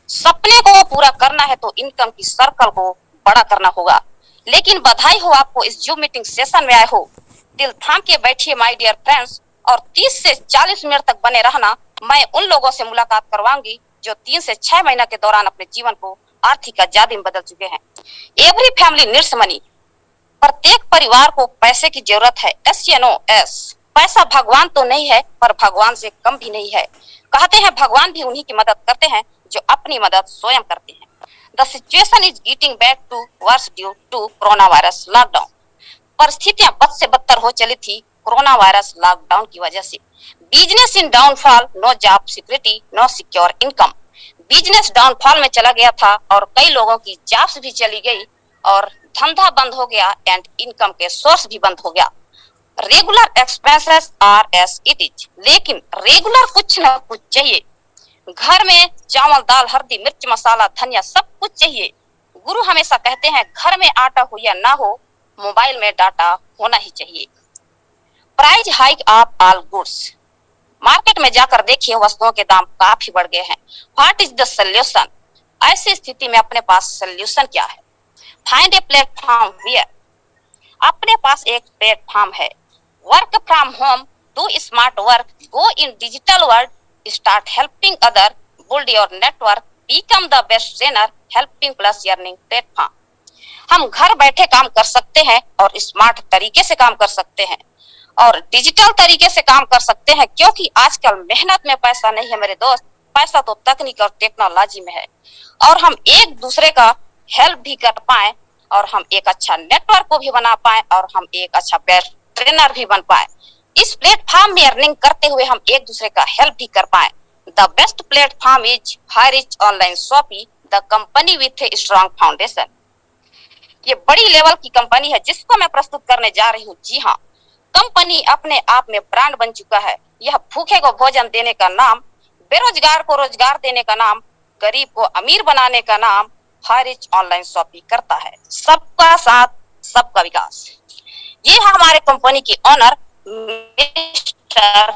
सपने को पूरा करना है तो इनकम की सर्कल को बड़ा करना होगा। लेकिन बधाई हो आपको इस जूम मीटिंग सेशन में आए हो। दिल थाम के बैठिए माय डियर फ्रेंड्स और 30 से 40 मिनट तक बने रहना। मैं उन लोगों से मुलाकात करवाऊंगी जो 3 से 6 महीना के दौरान अपने जीवन को आर्थिक आजादी में बदल चुके हैं। Every family needs money. प्रत्येक परिवार को पैसे की जरूरत है। SNOS। पैसा भगवान तो नहीं है पर भगवान से कम भी नहीं है। कहते हैं भगवान भी उन्हीं की मदद करते हैं जो अपनी मदद स्वयं करते हैं। The situation is getting back to worse due to corona virus lockdown. परिस्थितियां बद से बदतर हो चली थी कोरोना वायरस लॉकडाउन की वजह से। Business in downfall, no job security, no secure income. Business downfall में चला गया था और कई लोगों की जॉब्स भी चली गई और धंधा बंद हो गया एंड इनकम के सोर्स भी बंद हो गया। Regular expenses R S it is. लेकिन रेगुलर कुछ न कुछ चाहिए। घर में चावल दाल हल्दी मिर्च मसाला धनिया सब कुछ चाहिए। गुरु हमेशा कहते हैं घर में आटा हो या ना हो, मोबाइल में डाटा होना ही चाहिए। Price hike of all goods. Market में जाकर देखिए वस्तुओं के दाम काफी बढ़ गए हैं। What is the solution? ऐसी स्थिति में अपने पास सोल्यूशन क्या है? Find a platform where. अपने पास एक प्लेटफॉर्म है। Work from home, do smart work, go in digital world, start helping other, build your network, become the best trainer, helping plus earning platform. हम घर बैठे काम कर सकते हैं और स्मार्ट तरीके से काम कर सकते हैं और डिजिटल तरीके से काम कर सकते हैं, क्योंकि आजकल मेहनत में पैसा नहीं है मेरे दोस्त, पैसा तो तकनीक और टेक्नोलॉजी में है। और हम एक दूसरे का हेल्प भी कर पाए और हम एक अच्छा नेटवर्क को भी बना पाए और हम एक अच्छा बेस्ट ट्रेनर भी बन पाए। इस प्लेटफॉर्म में अर्निंग करते हुए हम एक दूसरे का हेल्प भी कर पाए। The best platform is Highrich online shopping, the company with a strong foundation. ये बड़ी लेवल की कंपनी है जिसको मैं प्रस्तुत करने जा रही हूँ। जी हाँ, कंपनी अपने आप में ब्रांड बन चुका है। यह भूखे को भोजन देने का नाम, बेरोजगार को रोजगार देने का नाम, गरीब को अमीर बनाने का नाम हाईरिच ऑनलाइन शॉपिंग करता है। सबका साथ सबका विकास। ये है हमारे कंपनी की ऑनर मिस्टर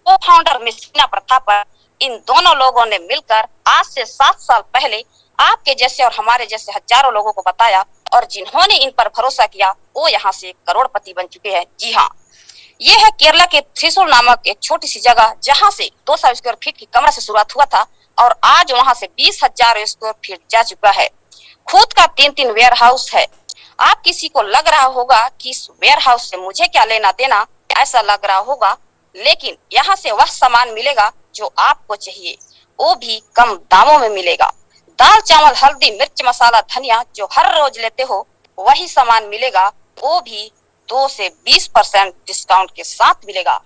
को फाउंडर मिस्ना प्रतापन। इन दोनों लोगों ने मिलकर आज से 7 साल पहले आपके जैसे और हमारे जैसे हजारों लोगों को बताया और जिन्होंने इन पर भरोसा किया वो यहाँ से करोड़पति बन चुके हैं। जी हाँ, ये है केरला के त्रिशूल नामक एक छोटी सी जगह जहाँ से 200 स्क्वायर फीट की कमरा से शुरुआत हुआ था और आज वहाँ से 20,000 स्क्वायर फीट जा चुका है। खुद का 3 वेयर हाउस है। आप किसी को लग रहा होगा कि इस वेयर हाउस से मुझे क्या लेना देना, ऐसा लग रहा होगा, लेकिन यहाँ से वह सामान मिलेगा जो आपको चाहिए, वो भी कम दामों में मिलेगा। दाल चावल हल्दी मिर्च मसाला धनिया जो हर रोज लेते हो वही सामान मिलेगा, वो भी 2 से 20% डिस्काउंट के साथ मिलेगा।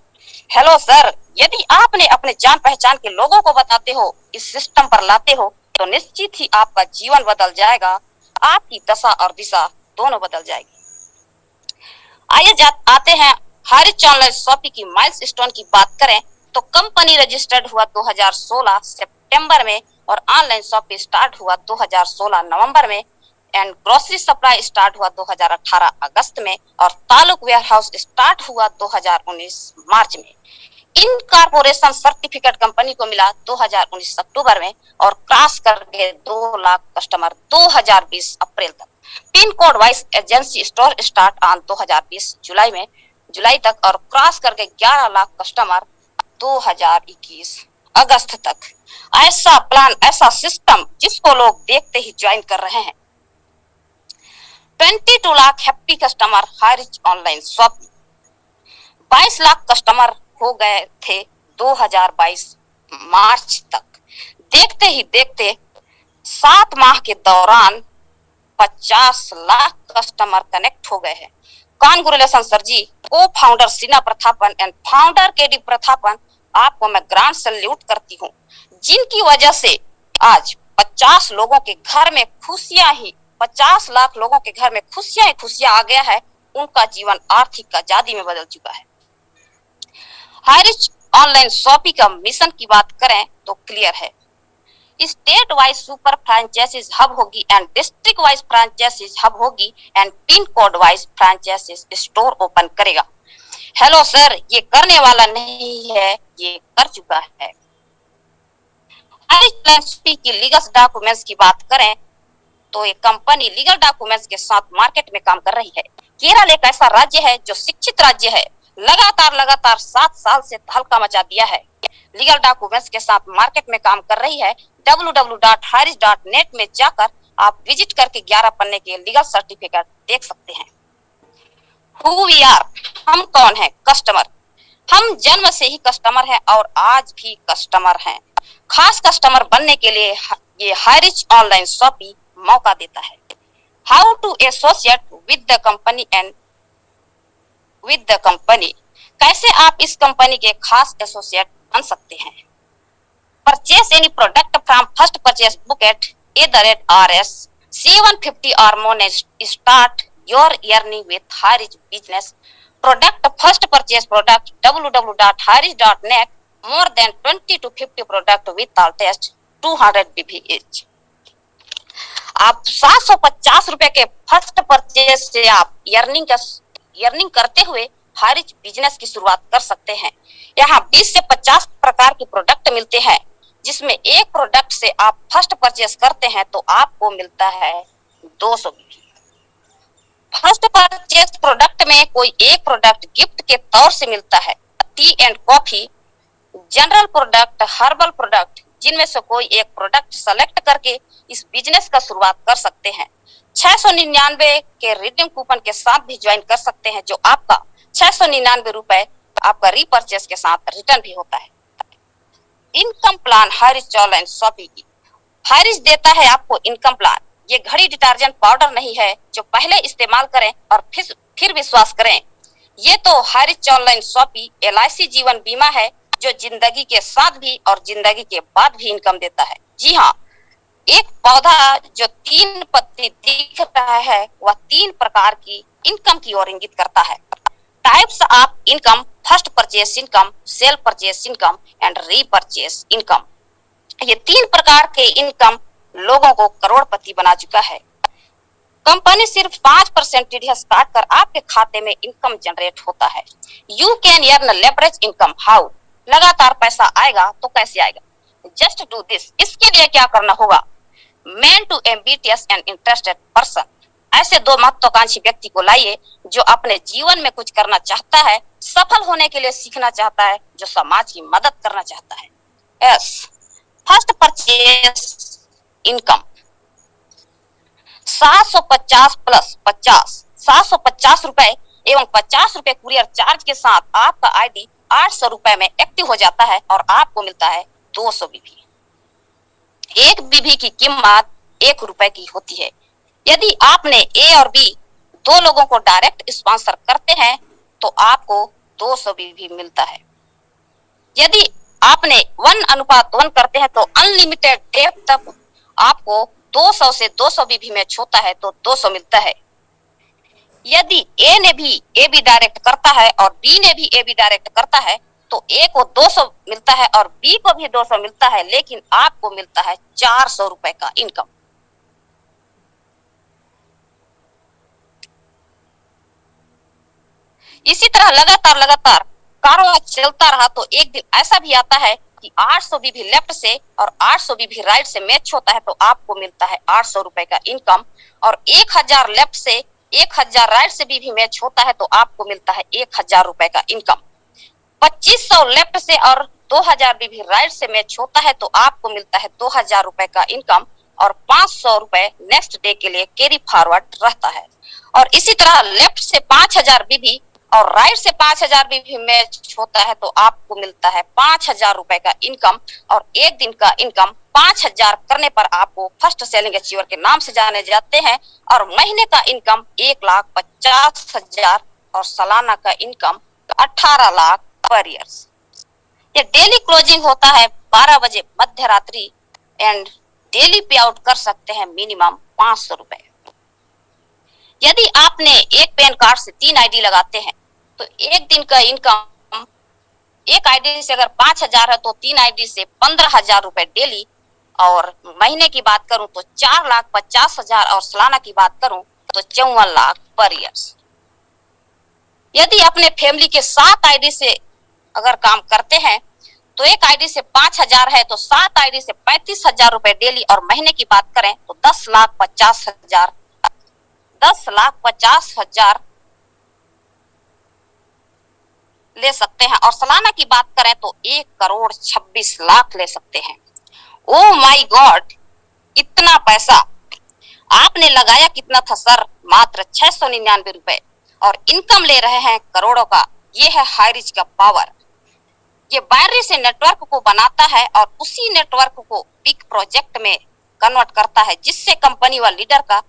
हेलो सर, यदि आपने अपने जान पहचान के लोगों को बताते हो, इस सिस्टम पर लाते हो, तो निश्चित ही आपका जीवन बदल जाएगा, आपकी दशा और दिशा दोनों बदल जाएगी। आइए आते हैं हाईरिच ऑनलाइन शॉपिंग की माइलस्टोन की बात करें तो कंपनी रजिस्टर्ड हुआ 2016 सितंबर में और ऑनलाइन शॉपिंग स्टार्ट हुआ 2016 नवंबर में एंड ग्रोसरी सप्लाई स्टार्ट हुआ 2018 अगस्त में और तालुक वेयर हाउस स्टार्ट हुआ 2019 मार्च में। इन कारपोरेशन सर्टिफिकेट कंपनी को मिला 2019 अक्टूबर में और क्रॉस कर गए 2 लाख कस्टमर 2020 अप्रैल तक। Pin code wise agency store start on 2020 जुलाई तक और क्रॉस कर गए 11 लाख कस्टमर 2021 अगस्त तक। ऐसा प्लान, ऐसा सिस्टम जिसको लोग देखते ही ज्वाइन कर रहे हैं। 22 lakh happy customer Highrich online shopping. 22 lakh customer हो गए थे 2022 मार्च तक। देखते ही देखते 7 माह के दौरान 50 लाख कस्टमर कनेक्ट हो गए हैं। कॉन्ग्रेचुलेशन सर जी। को फाउंडर सीना Prathapan and founder KD Prathapan, आपको मैं ग्रांड सैल्यूट करती हूँ, जिनकी वजह से आज 50 लोगों के घर में खुशियां ही 50 लाख लोगों के घर में खुशियां ही खुशियां आ गया है। उनका जीवन आर्थिक आजादी में बदल चुका है। हाईरिच ऑनलाइन शॉपिंग का मिशन की बात करें तो क्लियर है। State wise super franchisees hub होगी and district wise franchisees hub होगी and pin code wise franchisees store open करेगा। हेलो सर, ये करने वाला नहीं है, ये कर चुका है। की लीगल डॉक्यूमेंट्स की बात करें तो ये कंपनी लीगल डॉक्यूमेंट्स के साथ मार्केट में काम कर रही है। केरल एक ऐसा राज्य है जो शिक्षित राज्य है, लगातार 7 साल से हल्का मचा दिया है। लीगल डॉक्यूमेंट्स के साथ मार्केट में काम कर रही है। www.harish.net में जाकर आप विजिट करके 11 पन्ने के लीगल सर्टिफिकेट देख सकते हैं। हु वी आर, हम कौन है? कस्टमर। हम जन्म से ही कस्टमर हैं और आज भी कस्टमर हैं। खास कस्टमर बनने के लिए ये हायरिच ऑनलाइन शॉपिंग मौका देता है। How to associate with the company and with the company, कैसे आप इस कंपनी के खास एसोसिएट बन सकते हैं। Purchase any product from first purchase book at @RS 750 or more start your earning with Harish business product. First purchase product www.harish.net more than 20 to 50 product with all test 200 BB each. आप 750 रुपए के first purchase से आप earning करते हुए हारिच business की शुरुआत कर सकते हैं। यहाँ 20 से 50 प्रकार के प्रोडक्ट मिलते हैं, जिसमें एक प्रोडक्ट से आप फर्स्ट परचेस करते हैं तो आपको मिलता है 200 बीबी। फर्स्ट परचेस प्रोडक्ट में कोई एक प्रोडक्ट गिफ्ट के तौर से मिलता है। T and coffee, general product, herbal product, जिनमें से कोई एक प्रोडक्ट सेलेक्ट करके इस बिजनेस का शुरुआत कर सकते हैं। 699 के रिडीम कूपन के साथ भी ज्वाइन कर सकते हैं, जो आपका 699 रुपए आपका रीपरचेस के साथ रिटर्न भी होता है। इनकम प्लान हारिच ऑनलाइन शॉपिंग की। हारिच देता है आपको इनकम प्लान। ये घड़ी डिटर्जेंट पाउडर नहीं है जो पहले इस्तेमाल करें और फिर विश्वास करें। ये तो हारिच ऑनलाइन शॉपिंग LIC जीवन बीमा है, जो जिंदगी के साथ भी और जिंदगी के बाद भी इनकम देता है। जी हाँ, एक पौधा जो 3 पत्ती दिख रहा है वह 3 प्रकार की इनकम की ओर इंगित करता है। Types of income: first purchase income, sale purchase income and repurchase income. ये 3 प्रकार के इनकम लोगों को करोड़पति बना चुका है। कंपनी सिर्फ 5% टीडीएस काट कर आपके खाते में इनकम जनरेट होता है। You can earn leverage income. How, लगातार पैसा आएगा तो कैसे आएगा? जस्ट डू दिस, इसके लिए क्या करना होगा? Man too ambitious and interested person, ऐसे 2 महत्वाकांक्षी व्यक्ति को लाइए जो अपने जीवन में कुछ करना चाहता है, सफल होने के लिए सीखना चाहता है, जो समाज की मदद करना चाहता है। Yes, first purchase income 750 plus 50, 750 रुपए एवं 50 रुपए कुरियर चार्ज के साथ आपका आईडी 800 रुपए में एक्टिव हो जाता है और आपको मिलता है 200 बीबी। एक बीबी की कीमत 1 रुपए की होती है। यदि आपने ए और बी 2 लोगों को डायरेक्ट स्पॉन्सर करते हैं तो आपको 200 बीबी मिलता है। यदि आपने 1:1 करते हैं तो अनलिमिटेड डेट तक आपको 200 से 200 बीबी मैच होता है तो 200 मिलता है। यदि ए ने भी ए बी डायरेक्ट करता है और बी ने भी ए बी डायरेक्ट करता है तो ए को 200 मिलता है और बी को भी 200 मिलता है, लेकिन आपको मिलता है 400 रुपए का इनकम। इसी तरह लगातार कारोबार चलता रहा तो एक दिन ऐसा भी आता है कि 800 बीबी लेफ्ट से और 800 बीबी राइट से मैच होता है तो आपको मिलता है 800 रुपए का इनकम। और 1000 लेफ्ट से 1000 राइट से भी मैच होता है तो आपको मिलता है 1000 रुपए का इनकम। 2500 लेफ्ट से और 2000 भी राइट से मैच होता है तो आपको मिलता है 2000 रुपए का इनकम। और 500 रुपए नेक्स्ट डे के लिए कैरी फॉरवर्ड रहता है। और इसी तरह लेफ्ट से 5000 बीबी और राइट से 5000 भी मैच होता है तो आपको मिलता है 5000 रुपए का इनकम। और एक दिन का इनकम 5000 करने पर आपको फर्स्ट सेलिंग अचीवर के नाम से जाने जाते हैं। और महीने का इनकम 1,50,000 और सालाना का इनकम 18 लाख पर ईयर। ये डेली क्लोजिंग होता है 12 बजे मध्य रात्रि एंड डेली पे आउट कर सकते हैं मिनिमम 500 रुपए। यदि आपने एक पैन कार्ड से 3 आईडी लगाते हैं तो एक दिन का इनकम एक आईडी से अगर 5000 है तो 3 आईडी से 15,000 रुपए डेली। और महीने की बात करूं तो 4,50,000 और सालाना की बात करूं तो 54 लाख पर ईयर। यदि अपने फैमिली के 7 आईडी से अगर काम करते हैं तो एक आईडी से 5,000 है तो 7 आईडी से 35,000 रुपए डेली, और महीने की बात करें तो 10,50,000 10,50,000 ले सकते हैं। और सालाना की बात करें तो 1,26,00,000 ले सकते हैं। ओ माय गॉड, इतना पैसा आपने लगाया कितना था सर? मात्र 699 रुपए, और इनकम ले रहे हैं करोड़ों का। ये है हाईरिच का पावर। ये बाइनरी से नेटवर्क को बनाता है और उसी नेटवर्क को बिग प्रोजेक्ट में कन्वर्ट करता है, जिससे कंपनी व लीडर का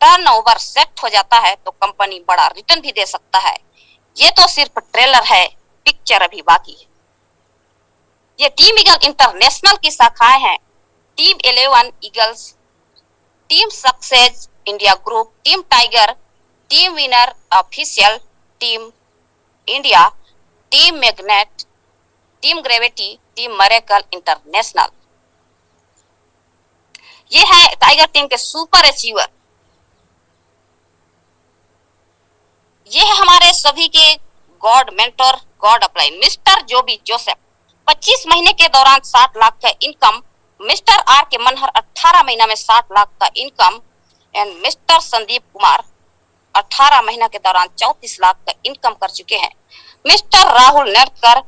टर्नओवर सेट हो जाता है, तो कंपनी बड़ा रिटर्न भी दे सकता है। ये तो सिर्फ ट्रेलर है, पिक्चर अभी बाकी है। ये टीम ईगल इंटरनेशनल की शाखाएं हैं। Team 11 eagles, team success India group, team tiger, team winner official, team India, team magnet, team gravity, team miracle international. ये है टाइगर टीम के सुपर अचीवर। ये है हमारे सभी के god mentor, god upline, mister Joby Joseph. 25 महीने के दौरान 60 लाख का इनकम। मिस्टर आर के मनहर 18 महीना में 60 लाख का income. And mister Sandeep Kumar 18 महीना के दौरान 34 लाख का इनकम कर चुके हैं। Mister Rahul Nerkar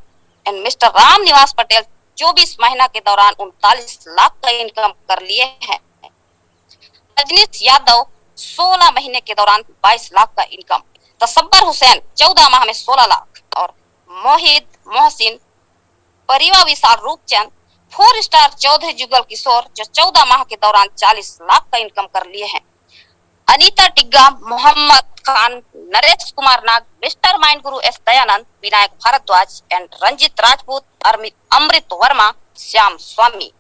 and mister Ram Niwas Patel 24 महीना के दौरान 39 लाख का इनकम कर लिए हैं। रजनीश यादव 16 महीने के दौरान 22 लाख का इनकम। तसब्बर हुसैन 14 माह में 16 लाख। और मोहित मोहसिन, परिवा विशाल रूपचंद, 4 स्टार चौधरी जुगल किशोर जो 14 माह के दौरान 40 लाख का इनकम कर लिए हैं। अनीता टिग्गा, मोहम्मद खान, नरेश कुमार नाग, mister mind Guru S Dayanand, Vinayak Bhardwaj and Ranjit Rajput, अमृत वर्मा, श्याम स्वामी।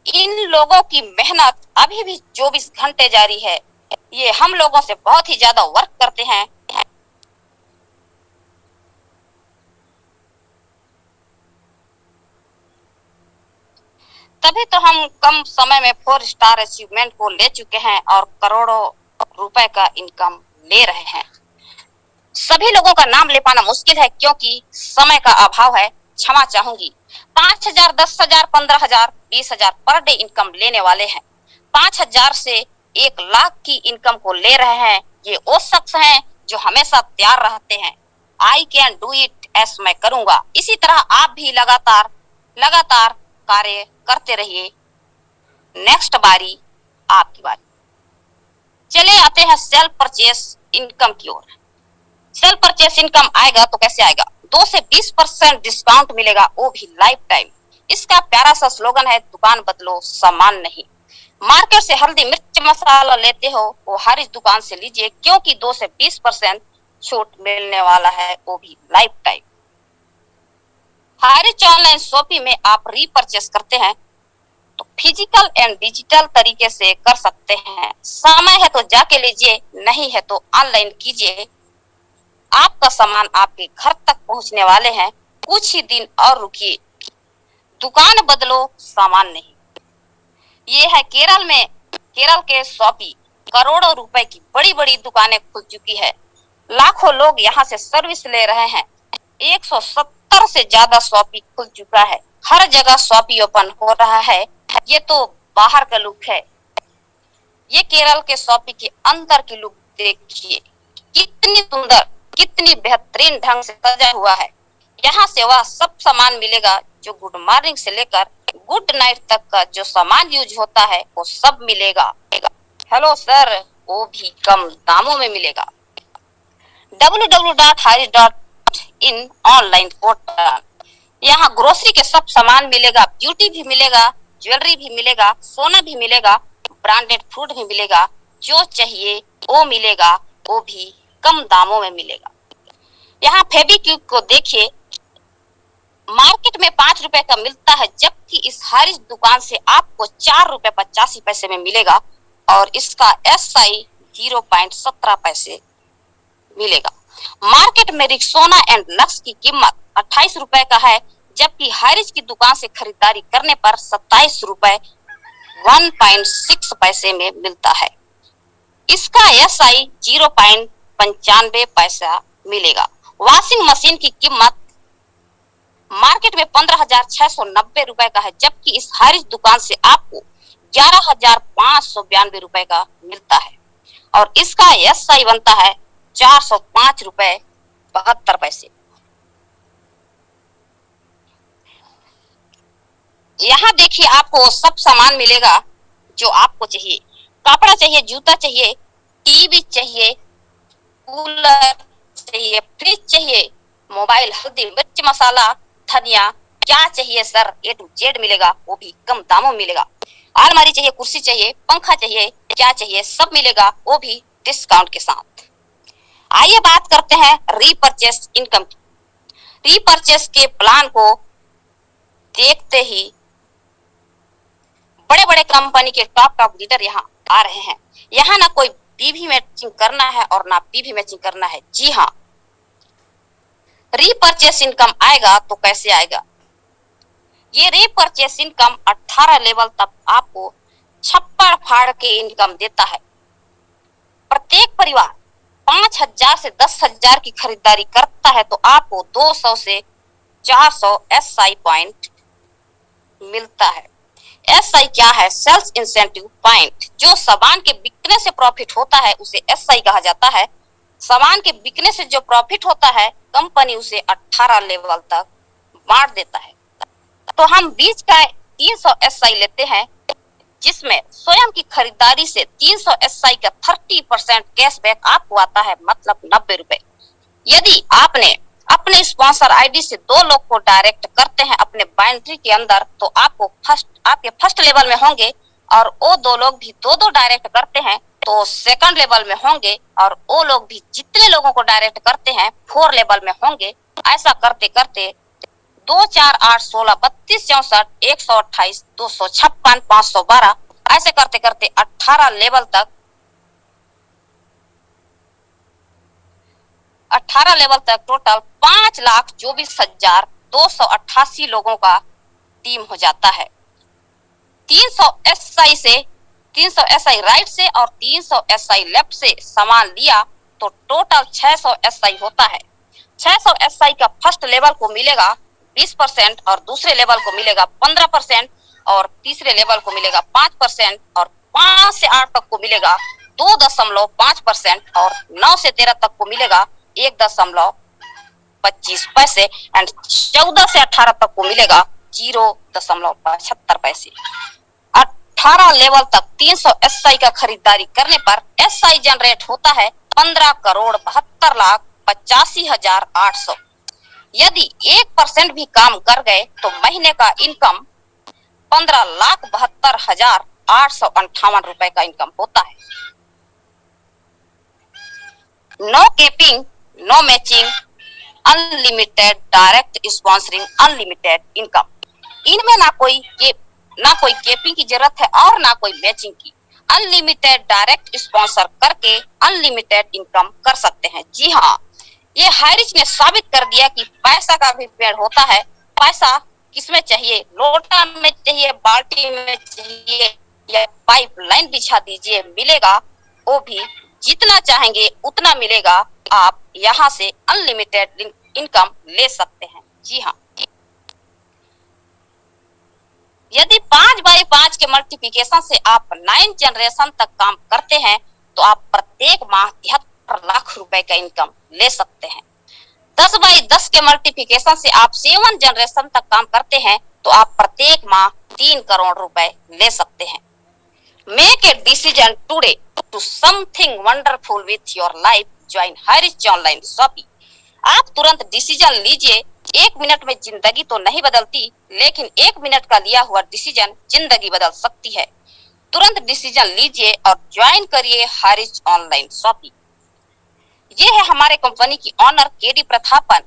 इन लोगों की मेहनत अभी भी 24 घंटे जारी है। ये हम लोगों से बहुत ही ज्यादा वर्क करते हैं। तभी तो हम कम समय में 4 स्टार अचीवमेंट को ले चुके हैं और करोड़ों रुपए का इनकम ले रहे हैं। सभी लोगों का नाम ले पाना मुश्किल है क्योंकि समय का अभाव है, क्षमा चाहूंगी। 5,000, 10,000, 15,000, 20,000 पर डे इनकम लेने वाले हैं। 5,000 से 1 लाख की इनकम को ले रहे हैं। ये वो शख्स हैं जो हमेशा तैयार रहते हैं। आई कैन डू इट, ऐसा मैं करूंगा। इसी तरह आप भी लगातार कार्य करते रहिए। नेक्स्ट बारी आपकी बारी। चले आते हैं सेल्फ परचेस इनकम की ओर। सेल्फ परचेस इनकम आएगा तो कैसे आएगा? 2 से 20% डिस्काउंट मिलेगा, वो भी लाइफ टाइम। इसका प्यारा सा स्लोगन है, दुकान बदलो सामान नहीं। मार्केट से हल्दी मिर्च मसाला लेते हो वो हर इस दुकान से लीजिए, क्योंकि 2 से 20% छूट मिलने वाला है, वो भी life time. Highrich online shopping में आप रीपरचेस करते हैं तो फिजिकल एंड डिजिटल तरीके से कर सकते हैं। समय है तो जाके लीजिए, नहीं है तो ऑनलाइन कीजिए। आपका सामान आपके घर तक पहुंचने वाले हैं। कुछ ही दिन और रुकिए, दुकान बदलो सामान नहीं। ये है केरल के शॉपी। करोड़ों रुपए की बड़ी बड़ी दुकानें खुल चुकी है। लाखों लोग यहाँ से सर्विस ले रहे हैं। 170 से ज्यादा शॉपी खुल चुका है। हर जगह शॉपी ओपन हो रहा है। ये तो बाहर का लुक है। ये केरल के शॉपी के अंदर की लुक देखिए, कितनी सुंदर, कितनी बेहतरीन ढंग से सजा हुआ है। यहाँ से वह सब सामान मिलेगा जो गुड मॉर्निंग से लेकर गुड नाइट तक का जो सामान यूज होता है वो सब मिलेगा। हेलो सर, वो भी कम दामों में मिलेगा। www.harish.in online portal. यहाँ ग्रोसरी के सब सामान मिलेगा, ब्यूटी भी मिलेगा, ज्वेलरी भी मिलेगा, सोना भी मिलेगा, ब्रांडेड फूड भी मिलेगा। जो चाहिए वो मिलेगा, वो भी कम दामों में मिलेगा। यहाँ फेविक्विक को देखिए, मार्केट में 5 रुपए का मिलता है, जबकि इस हारिस दुकान से आपको 4 रुपए 85 पैसे में मिलेगा और इसका SI 0.17 पैसे मिलेगा। मार्केट में रिक्सोना एंड लक्स की कीमत 28 रुपए का है, जबकि हारिस की दुकान से खरीदारी करने पर 27 रुपए 1.6 पैसे में मिलता है। इसका SI 0.95 पैसा मिलेगा। वॉशिंग मशीन की कीमत मार्केट में 15,690 रुपए का है, जबकि इस हाई रिच दुकान से आपको 11,592 रुपए का मिलता है और इसका एसआई बनता है 405 रुपए 72 पैसे। यहाँ देखिए आपको सब सामान मिलेगा जो आपको चाहिए। कपड़ा चाहिए, जूता चाहिए, टीवी चाहिए, कूलर चाहिए, फ्रिज चाहिए, मोबाइल, हल्दी, मिर्च मसाला, धनिया, क्या चाहिए सर, ए टू जेड मिलेगा, वो भी कम दामों में मिलेगा। अलमारी चाहिए, कुर्सी चाहिए, पंखा चाहिए, क्या चाहिए सब मिलेगा, वो भी डिस्काउंट के साथ। आइए बात करते हैं रीपरचेस इनकम की। रीपरचेस के प्लान को देखते ही बड़े बड़े कंपनी के टॉप लीडर यहाँ आ रहे हैं। यहाँ ना कोई पीवी मैचिंग करना है और ना पीवी मैचिंग करना है। जी हाँ, रीपरचेस इनकम आएगा तो कैसे आएगा? ये रीपरचेस इनकम 18 लेवल तक आपको छप्पड़ फाड़ के इनकम देता है। प्रत्येक परिवार 5,000 से 10,000 की खरीदारी करता है तो आपको 200 से 400 एसआई पॉइंट मिलता है। एसआई क्या है? Sales incentive point. जो सामान के बिकने से प्रॉफिट होता है उसे एसआई कहा जाता है। सामान के बिकने से जो प्रॉफिट होता है कंपनी उसे 18 लेवल तक बांट देता है। तो हम बीच का 300 एसआई लेते हैं, जिसमें स्वयं की खरीदारी से 300 एसआई का 30% कैशबैक आपको आता है, मतलब 90 रुपए। यदि आपने अपने स्पॉन्सर आईडी से 2 लोग को डायरेक्ट करते हैं अपने बाइंड्री के अंदर तो आपके फर्स्ट लेवल में होंगे, और वो 2 लोग भी 2-2 डायरेक्ट करते हैं तो सेकंड लेवल में होंगे, और वो लोग भी जितने लोगों को डायरेक्ट करते हैं 4 लेवल में होंगे। ऐसा करते करते 2, 4, 8, 16, 32, 64, 128, 256, 512 ऐसे करते करते 18 लेवल तक 18 लेवल तक टोटल 5,24,288 लोगों का टीम हो जाता है। 300 एसआई राइट से और 300 एसआई लेफ्ट से सामान लिया तो टोटल 600 एसआई होता है। 600 एसआई का फर्स्ट लेवल को मिलेगा 20% और दूसरे लेवल को मिलेगा 15% और तीसरे लेवल को मिलेगा 5% और 5 से 8 तक को मिलेगा 2.5% और 9 से 13 तक को मिलेगा 1.25 पैसे एंड 14 से 18 तक को मिलेगा 0.75 पैसे। 18 लेवल तक 300 एसआई का खरीदारी करने पर एसआई जनरेट होता है 15,72,85,800। यदि 1% भी काम कर गए तो महीने का इनकम 15,72,858 रुपए का इनकम होता है। No capping, no matching, unlimited direct sponsoring, unlimited income. इनमें ना कोई केपिंग की जरूरत है और ना कोई मैचिंग की। अनलिमिटेड डायरेक्ट स्पॉन्सर करके अनलिमिटेड इनकम कर सकते हैं। जी हाँ, ये हाईरिच ने साबित कर दिया कि पैसा का भी पेड़ होता है। पैसा किसमें चाहिए? लोटा में चाहिए, बाल्टी में चाहिए या पाइपलाइन बिछा दीजिए, मिलेगा। वो भी जितना चाहेंगे उतना मिलेगा। आप यहाँ से अनलिमिटेड इनकम ले सकते हैं। जी हाँ, यदि 5x5 के मल्टीप्लिकेशन से आप 9 जनरेशन तक काम करते हैं तो आप प्रत्येक माह 73 लाख रुपए का इनकम ले सकते हैं। 10x10 के मल्टीप्लिकेशन से आप 7 जनरेशन तक काम करते हैं तो आप प्रत्येक माह 3 करोड़ रुपए ले सकते हैं। Make a decision today to something wonderful with your life, join HiRich online shopping. आप तुरंत डिसीजन लीजिए। 1 मिनट में जिंदगी तो नहीं बदलती, लेकिन 1 मिनट का लिया हुआ डिसीजन जिंदगी बदल सकती है। तुरंत डिसीजन लीजिए और ज्वाइन करिए हाईरिच ऑनलाइन शॉपिंग। ये है हमारे कंपनी की ऑनर केडी प्रथापन।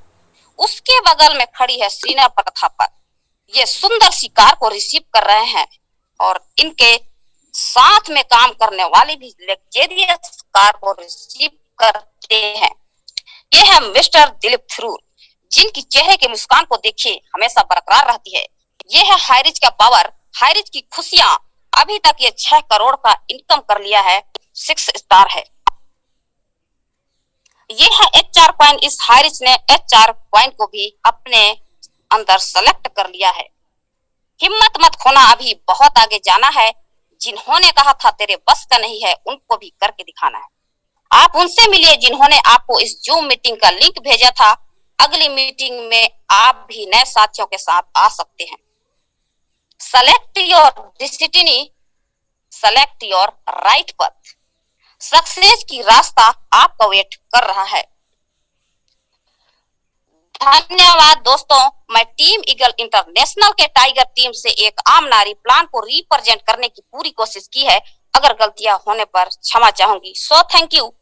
उसके बगल में खड़ी है सीना प्रथापन। ये सुंदर सी कार को रिसीव कर रहे हैं और इनके साथ में काम करने वाले भी लग्जरियस कार को रिसीव करते हैं। ये है मिस्टर दिलीप थ्रूर, जिनकी चेहरे के मुस्कान को देखिए हमेशा बरकरार रहती है। ये है हाईरिच का पावर, हाईरिच की खुशियां। अभी तक ये 6 करोड़ का इनकम कर लिया है, 6 स्टार है। ये है HR कॉइन। इस हाईरिच ने HR कॉइन को भी अपने अंदर सेलेक्ट कर लिया है। हिम्मत मत खोना, अभी बहुत आगे जाना है। जिन्होंने कहा था तेरे बस का नहीं है, उनको भी करके दिखाना है। आप उनसे मिलिए जिन्होंने आपको इस जूम मीटिंग का लिंक भेजा था। अगली मीटिंग में आप भी नए साथियों के साथ आ सकते हैं। Select your destiny, select your right पथ। सक्सेस की रास्ता आपका वेट कर रहा है। धन्यवाद दोस्तों। मैं टीम ईगल इंटरनेशनल के टाइगर टीम से एक आम नारी प्लान को रिप्रेजेंट करने की पूरी कोशिश की है। अगर गलतियां होने पर क्षमा चाहूंगी। So thank you.